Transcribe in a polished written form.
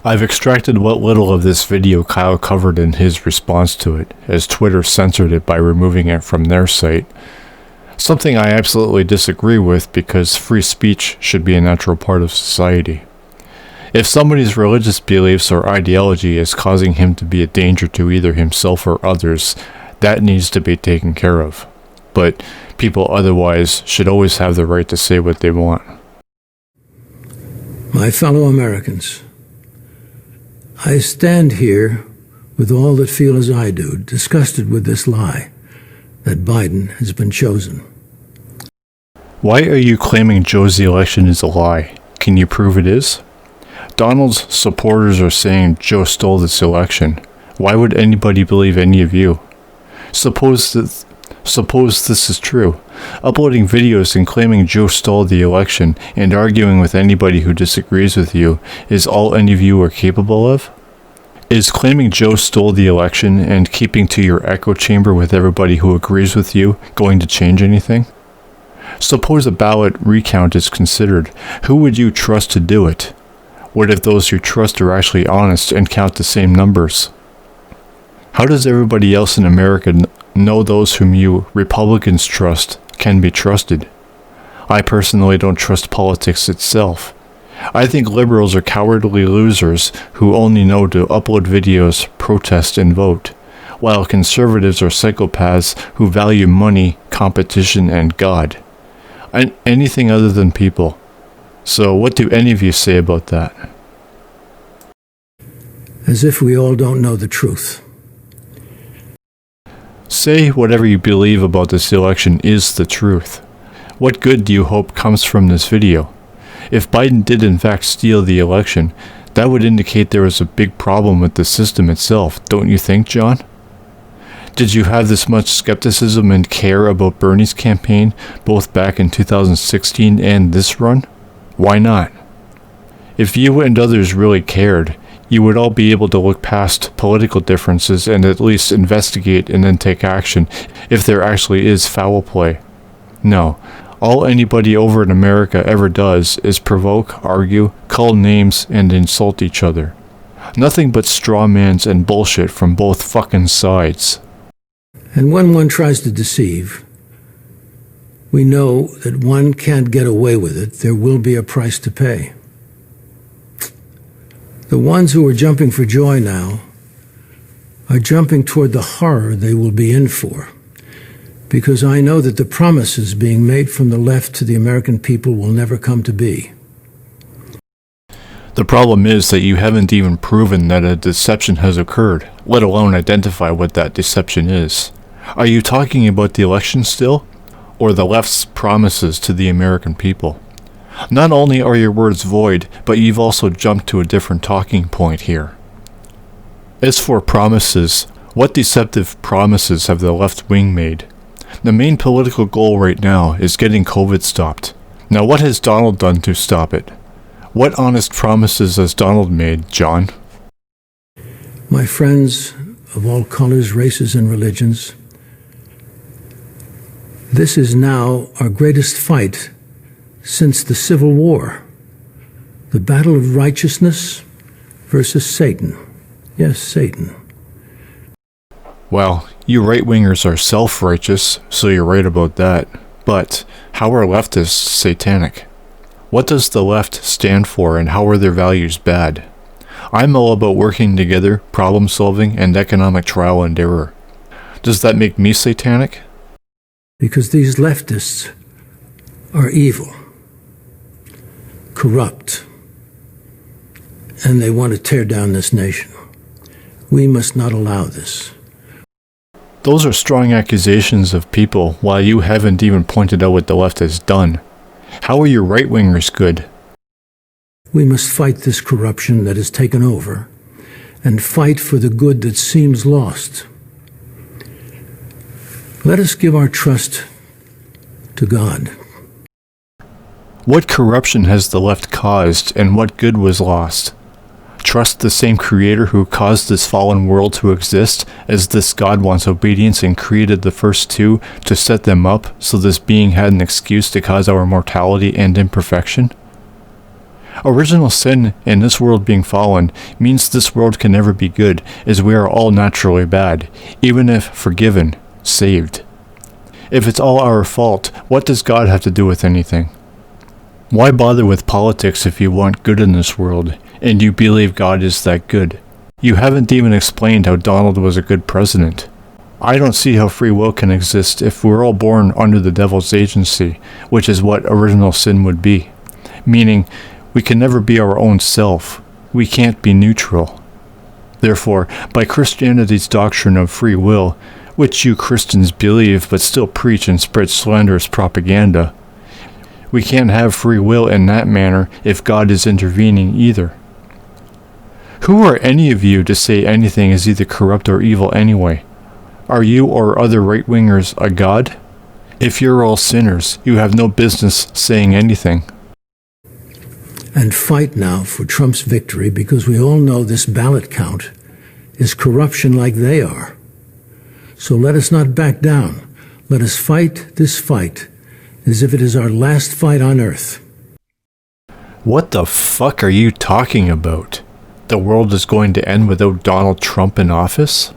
I've extracted what little of this video Kyle covered in his response to it, as Twitter censored it by removing it from their site. Something I absolutely disagree with because free speech should be a natural part of society. If somebody's religious beliefs or ideology is causing him to be a danger to either himself or others, that needs to be taken care of. But people otherwise should always have the right to say what they want. My fellow Americans, I stand here with all that feel as I do, disgusted with this lie that Biden has been chosen. Why are you claiming Joe's election is a lie? Can you prove it is? Donald's supporters are saying Joe stole this election. Why would anybody believe any of you? Suppose this is true. Uploading videos and claiming Joe stole the election and arguing with anybody who disagrees with you is all any of you are capable of? Is claiming Joe stole the election and keeping to your echo chamber with everybody who agrees with you going to change anything? Suppose a ballot recount is considered. Who would you trust to do it? What if those you trust are actually honest and count the same numbers? How does everybody else in America know those whom you Republicans trust can be trusted? I personally don't trust politics itself. I think liberals are cowardly losers who only know to upload videos, protest, and vote, while conservatives are psychopaths who value money, competition, and God. Anything other than people. So what do any of you say about that? As if we all don't know the truth. Say whatever you believe about this election is the truth. What good do you hope comes from this video? If Biden did in fact steal the election, that would indicate there was a big problem with the system itself, don't you think, John? Did you have this much skepticism and care about Bernie's campaign, both back in 2016 and this run? Why not? If you and others really cared, you would all be able to look past political differences and at least investigate and then take action if there actually is foul play. No, all anybody over in America ever does is provoke, argue, call names, and insult each other. Nothing but straw mans and bullshit from both fucking sides. And when one tries to deceive, we know that one can't get away with it. There will be a price to pay. The ones who are jumping for joy now are jumping toward the horror they will be in for, because I know that the promises being made from the left to the American people will never come to be. The problem is that you haven't even proven that a deception has occurred, let alone identify what that deception is. Are you talking about the election still, or the left's promises to the American people? Not only are your words void, but you've also jumped to a different talking point here. As for promises, what deceptive promises have the left wing made? The main political goal right now is getting COVID stopped. Now what has Donald done to stop it? What honest promises has Donald made, John? My friends of all colors, races, and religions, this is now our greatest fight since the Civil War. The battle of righteousness versus Satan. Yes, Satan. Well, you right-wingers are self-righteous, so you're right about that. But how are leftists satanic? What does the left stand for and how are their values bad? I'm all about working together, problem-solving, and economic trial and error. Does that make me satanic? Because these leftists are evil, corrupt, and they want to tear down this nation. We must not allow this. Those are strong accusations of people, while you haven't even pointed out what the left has done. How are your right-wingers good? We must fight this corruption that has taken over, and fight for the good that seems lost. Let us give our trust to God. What corruption has the left caused, and what good was lost? Trust the same Creator who caused this fallen world to exist, as this God wants obedience and created the first two to set them up so this being had an excuse to cause our mortality and imperfection? Original sin in this world being fallen means this world can never be good, as we are all naturally bad, even if forgiven, saved. If it's all our fault, what does God have to do with anything? Why bother with politics if you want good in this world, and you believe God is that good? You haven't even explained how Donald was a good president. I don't see how free will can exist if we're all born under the devil's agency, which is what original sin would be. Meaning, we can never be our own self. We can't be neutral. Therefore, by Christianity's doctrine of free will, which you Christians believe but still preach and spread slanderous propaganda, we can't have free will in that manner if God is intervening either. Who are any of you to say anything is either corrupt or evil anyway? Are you or other right-wingers a god? If you're all sinners, you have no business saying anything. And fight now for Trump's victory, because we all know this ballot count is corruption like they are. So let us not back down. Let us fight this fight as if it is our last fight on earth. What the fuck are you talking about? The world is going to end without Donald Trump in office?